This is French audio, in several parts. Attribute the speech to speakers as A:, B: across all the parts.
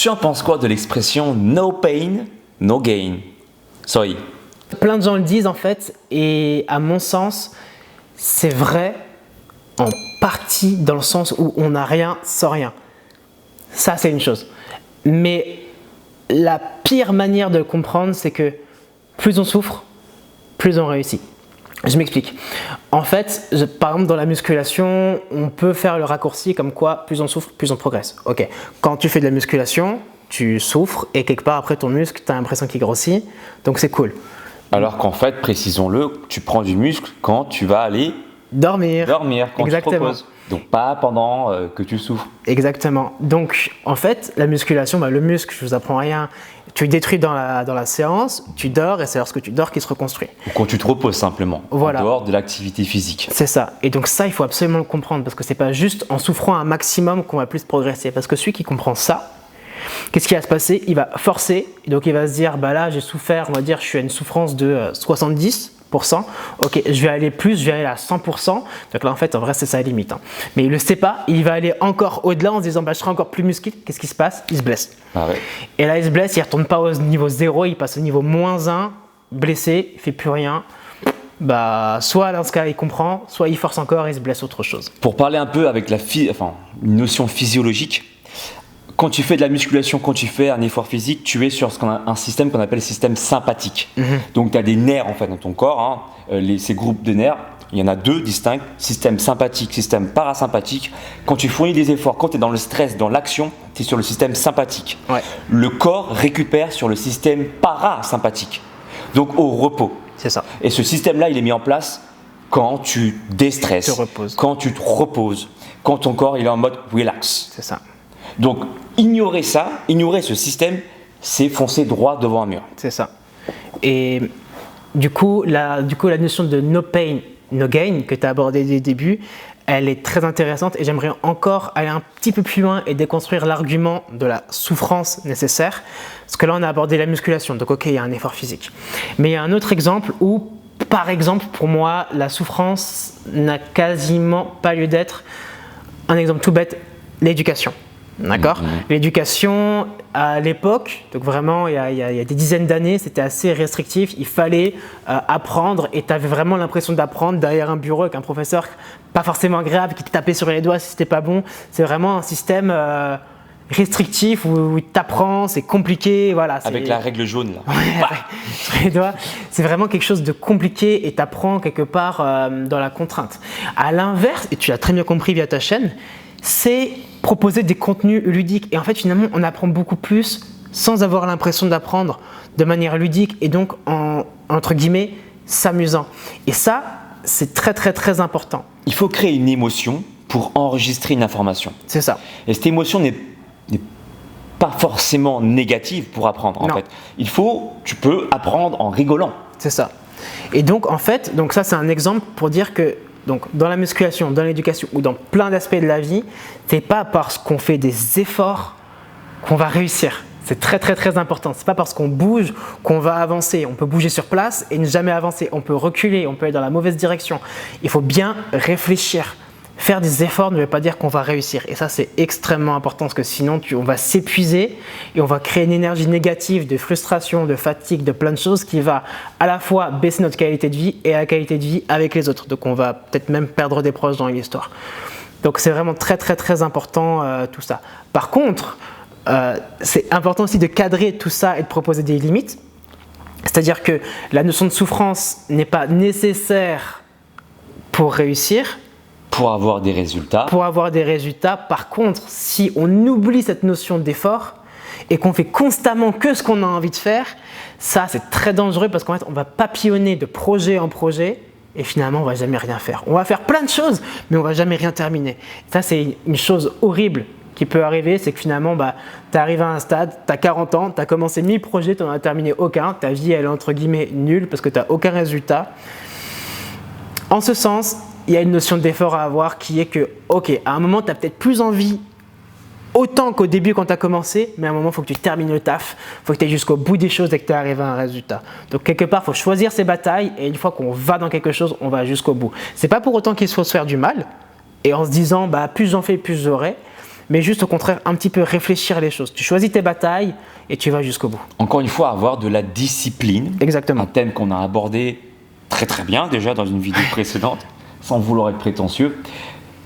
A: Tu en penses quoi de l'expression no pain, no gain? Sorry.
B: Plein de gens le disent en fait, et à mon sens, c'est vrai en partie dans le sens où on n'a rien sans rien. Ça, c'est une chose. Mais la pire manière de le comprendre, c'est que plus on souffre, plus on réussit. Je m'explique. En fait, par exemple, dans la musculation, on peut faire le raccourci comme quoi plus on souffre, plus on progresse. Ok. Quand tu fais de la musculation, tu souffres et quelque part après ton muscle, tu as l'impression qu'il grossit. Donc c'est cool.
A: Alors qu'en fait, précisons-le, tu prends du muscle quand tu vas aller
B: dormir
A: quand
B: exactement.
A: tu te reposes. Donc pas pendant que tu souffres.
B: Exactement. Donc en fait, la musculation, le muscle, je vous apprends rien. Tu le détruis dans la séance, tu dors et c'est lorsque tu dors qu'il se reconstruit.
A: Ou quand tu te reposes simplement,
B: voilà.
A: En dehors de l'activité physique.
B: C'est ça. Et donc ça, il faut absolument le comprendre parce que c'est pas juste en souffrant un maximum qu'on va plus progresser. Parce que celui qui comprend ça, qu'est-ce qui va se passer? Il va forcer, donc il va se dire, là j'ai souffert, on va dire je suis à une souffrance de 70%, ok, je vais aller plus, je vais aller à 100%, donc là en fait en vrai c'est sa limite, hein. Mais il le sait pas, il va aller encore au-delà en se disant je serai encore plus musclé, qu'est-ce qui se passe? Il se blesse.
A: Ah ouais.
B: Et là il se blesse, il retourne pas au niveau 0, il passe au niveau -1, blessé, il fait plus rien. Soit dans ce cas il comprend, soit il force encore et il se blesse autre chose.
A: Pour parler un peu avec une notion physiologique, quand tu fais de la musculation, quand tu fais un effort physique, tu es sur un système qu'on appelle le système sympathique. Donc tu as des nerfs en fait dans ton corps, ces groupes de nerfs, il y en a deux distincts, système sympathique, système parasympathique. Quand tu fournis des efforts, quand tu es dans le stress, dans l'action, tu es sur le système sympathique.
B: Ouais.
A: Le corps récupère sur le système parasympathique, donc au repos.
B: C'est ça.
A: Et ce système-là, il est mis en place quand tu déstresses, quand tu te reposes, quand ton corps il est en mode relax.
B: C'est ça.
A: Donc, ignorer ce système, c'est foncer droit devant un mur.
B: C'est ça. Et du coup, la notion de no pain, no gain que tu as abordée dès le début, elle est très intéressante et j'aimerais encore aller un petit peu plus loin et déconstruire l'argument de la souffrance nécessaire. Parce que là, on a abordé la musculation, donc ok, il y a un effort physique. Mais il y a un autre exemple où, par exemple, pour moi, la souffrance n'a quasiment pas lieu d'être. Un exemple tout bête, l'éducation. D'accord. L'éducation à l'époque, donc vraiment il y a des dizaines d'années, c'était assez restrictif. Il fallait apprendre et tu avais vraiment l'impression d'apprendre derrière un bureau avec un professeur pas forcément agréable qui te tapait sur les doigts si c'était pas bon. C'est vraiment un système restrictif où tu apprends, c'est compliqué. Voilà,
A: avec la règle jaune là.
B: Ouais, sur les doigts, c'est vraiment quelque chose de compliqué et tu apprends quelque part dans la contrainte. À l'inverse, et tu l'as très bien compris via ta chaîne, c'est proposer des contenus ludiques. Et en fait, finalement, on apprend beaucoup plus sans avoir l'impression d'apprendre de manière ludique et donc, entre guillemets, s'amusant. Et ça, c'est très, très, très important.
A: Il faut créer une émotion pour enregistrer une information.
B: C'est ça.
A: Et cette émotion n'est pas forcément négative pour apprendre, en fait. Tu peux apprendre en rigolant.
B: C'est ça. Et donc, en fait, ça, c'est un exemple pour dire que donc, dans la musculation, dans l'éducation ou dans plein d'aspects de la vie, c'est pas parce qu'on fait des efforts qu'on va réussir. C'est très très très important. C'est pas parce qu'on bouge qu'on va avancer. On peut bouger sur place et ne jamais avancer. On peut reculer, on peut aller dans la mauvaise direction. Il faut bien réfléchir. Faire des efforts ne veut pas dire qu'on va réussir. Et ça, c'est extrêmement important parce que sinon, on va s'épuiser et on va créer une énergie négative de frustration, de fatigue, de plein de choses qui va à la fois baisser notre qualité de vie et la qualité de vie avec les autres. Donc, on va peut-être même perdre des proches dans l'histoire. Donc, c'est vraiment très, très, très important tout ça. Par contre, c'est important aussi de cadrer tout ça et de proposer des limites. C'est-à-dire que la notion de souffrance n'est pas nécessaire pour réussir.
A: Pour avoir des résultats.
B: Pour avoir des résultats. Par contre, si on oublie cette notion d'effort et qu'on fait constamment que ce qu'on a envie de faire, ça c'est très dangereux parce qu'en fait on va papillonner de projet en projet et finalement on ne va jamais rien faire. On va faire plein de choses mais on ne va jamais rien terminer. Ça c'est une chose horrible qui peut arriver, c'est que finalement tu arrives à un stade, tu as 40 ans, tu as commencé 1000 projets, tu n'en as terminé aucun, ta vie elle est entre guillemets nulle parce que tu n'as aucun résultat. En ce sens, il y a une notion d'effort à avoir qui est que, ok, à un moment, tu as peut-être plus envie autant qu'au début quand tu as commencé, mais à un moment, il faut que tu termines le taf, il faut que tu ailles jusqu'au bout des choses et que tu arrives à un résultat. Donc, quelque part, il faut choisir ses batailles et une fois qu'on va dans quelque chose, on va jusqu'au bout. Ce n'est pas pour autant qu'il faut se faire du mal et en se disant, plus j'en fais, plus j'aurai, mais juste au contraire un petit peu réfléchir les choses. Tu choisis tes batailles et tu vas jusqu'au bout.
A: Encore une fois, avoir de la discipline.
B: Exactement.
A: Un thème qu'on a abordé très très bien déjà dans une vidéo précédente, sans vouloir être prétentieux.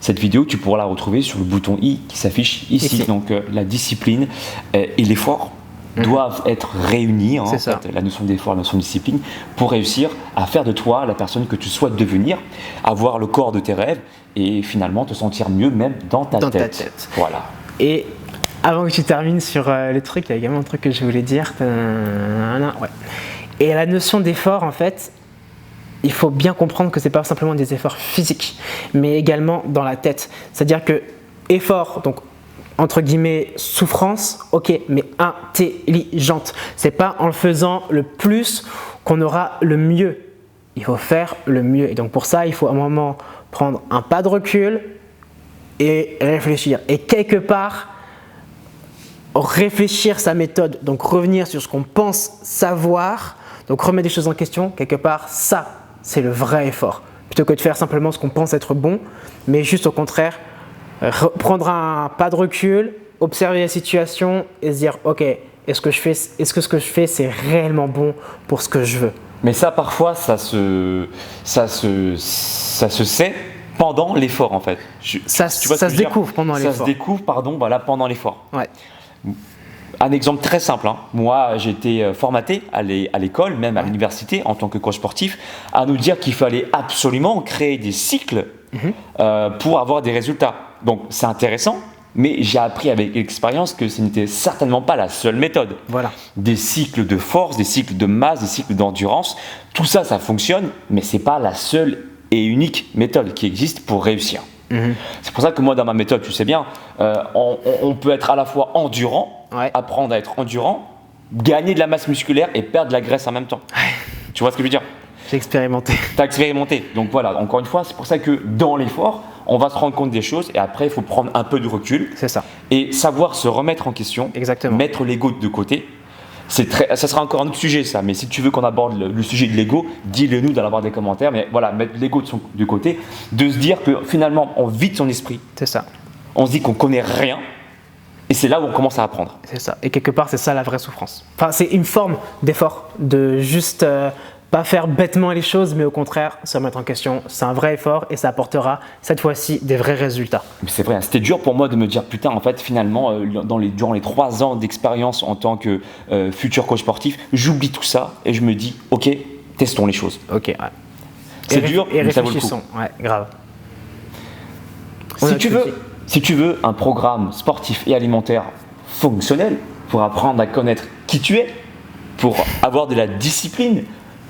A: Cette vidéo, tu pourras la retrouver sur le bouton I qui s'affiche ici. Donc la discipline et l'effort doivent être réunis, hein, la notion d'effort, la notion de discipline, pour réussir à faire de toi la personne que tu souhaites devenir, avoir le corps de tes rêves et finalement te sentir mieux même dans ta tête. Voilà.
B: Et avant que tu termines sur les trucs, il y a également un truc que je voulais dire. Ouais. Et la notion d'effort, en fait, il faut bien comprendre que ce n'est pas simplement des efforts physiques, mais également dans la tête. C'est-à-dire que effort, donc entre guillemets souffrance, ok, mais intelligente. C'est pas en le faisant le plus qu'on aura le mieux. Il faut faire le mieux. Et donc pour ça, il faut à un moment prendre un pas de recul et réfléchir. Et quelque part, réfléchir sa méthode, donc revenir sur ce qu'on pense savoir, donc remettre des choses en question, quelque part, ça, c'est le vrai effort. Plutôt que de faire simplement ce qu'on pense être bon, mais juste au contraire, prendre un pas de recul, observer la situation et se dire ok, est-ce que ce que je fais c'est réellement bon pour ce que je veux?
A: Mais ça parfois ça se sait pendant l'effort en fait.
B: Ça se découvre pendant l'effort.
A: Ça se découvre pendant l'effort.
B: Ouais.
A: Un exemple très simple, hein. Moi j'ai été formaté à l'école, même à l'université en tant que coach sportif, à nous dire qu'il fallait absolument créer des cycles pour avoir des résultats. Donc c'est intéressant, mais j'ai appris avec l'expérience que ce n'était certainement pas la seule méthode.
B: Voilà.
A: Des cycles de force, des cycles de masse, des cycles d'endurance, tout ça, ça fonctionne, mais ce n'est pas la seule et unique méthode qui existe pour réussir. C'est pour ça que moi, dans ma méthode, tu sais bien, on peut être à la fois endurant, apprendre à être endurant, gagner de la masse musculaire et perdre de la graisse en même temps. Tu vois ce que je veux dire?
B: J'ai expérimenté.
A: Tu as expérimenté. Donc voilà, encore une fois, c'est pour ça que dans l'effort, on va se rendre compte des choses et après, il faut prendre un peu de recul.
B: C'est ça.
A: Et savoir se remettre en question.
B: Exactement.
A: Mettre l'ego de côté. Ça sera encore un autre sujet, ça. Mais si tu veux qu'on aborde le sujet de l'ego, dis-le nous dans la barre des commentaires. Mais voilà, mettre l'ego de côté. De se dire que finalement, on vide son esprit.
B: C'est ça.
A: On se dit qu'on connaît rien. Et c'est là où on commence à apprendre.
B: C'est ça. Et quelque part, c'est ça la vraie souffrance. Enfin, c'est une forme d'effort. De juste pas faire bêtement les choses, mais au contraire, se remettre en question. C'est un vrai effort et ça apportera cette fois-ci des vrais résultats.
A: C'est vrai, c'était dur pour moi de me dire putain, en fait, finalement, durant les 3 ans d'expérience en tant que futur coach sportif, j'oublie tout ça et je me dis ok, testons les choses.
B: Ok, ouais.
A: C'est dur, mais ça vaut le coup.
B: Ouais, grave.
A: Si tu veux un programme sportif et alimentaire fonctionnel pour apprendre à connaître qui tu es, pour avoir de la discipline,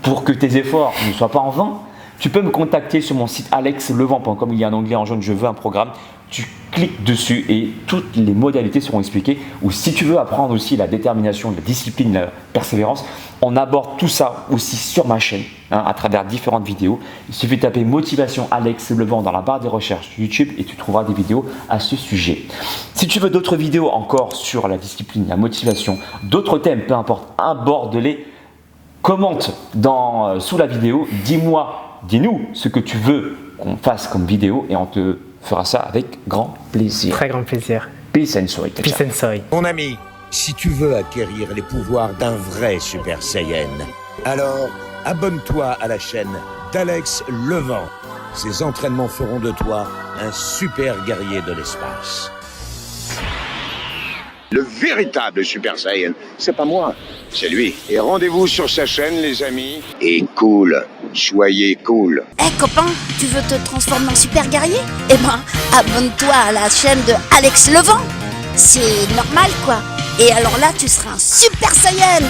A: pour que tes efforts ne soient pas en vain, tu peux me contacter sur mon site alexlevent.com. Il y a un onglet en jaune, je veux un programme. Tu cliques dessus et toutes les modalités seront expliquées. Ou si tu veux apprendre aussi la détermination, la discipline, la persévérance, on aborde tout ça aussi sur ma chaîne, à travers différentes vidéos. Il suffit de taper motivation Alex Levent dans la barre des recherches YouTube et tu trouveras des vidéos à ce sujet. Si tu veux d'autres vidéos encore sur la discipline, la motivation, d'autres thèmes, peu importe, aborde-les. Commente sous la vidéo, dis-nous ce que tu veux qu'on fasse comme vidéo et on te fera ça avec grand plaisir.
B: Très grand plaisir.
A: Peace and soy.
B: Peace and soy.
C: Mon ami, si tu veux acquérir les pouvoirs d'un vrai Super Saiyan, alors abonne-toi à la chaîne d'Alex Levent. Ces entraînements feront de toi un super guerrier de l'espace.
D: Le véritable Super Saiyan, c'est pas moi, c'est lui. Et rendez-vous sur sa chaîne, les amis. Et cool, soyez cool.
E: Hey copain, tu veux te transformer en super guerrier? Eh ben, abonne-toi à la chaîne de Alex Levent. C'est normal quoi. Et alors là, tu seras un Super Saiyan.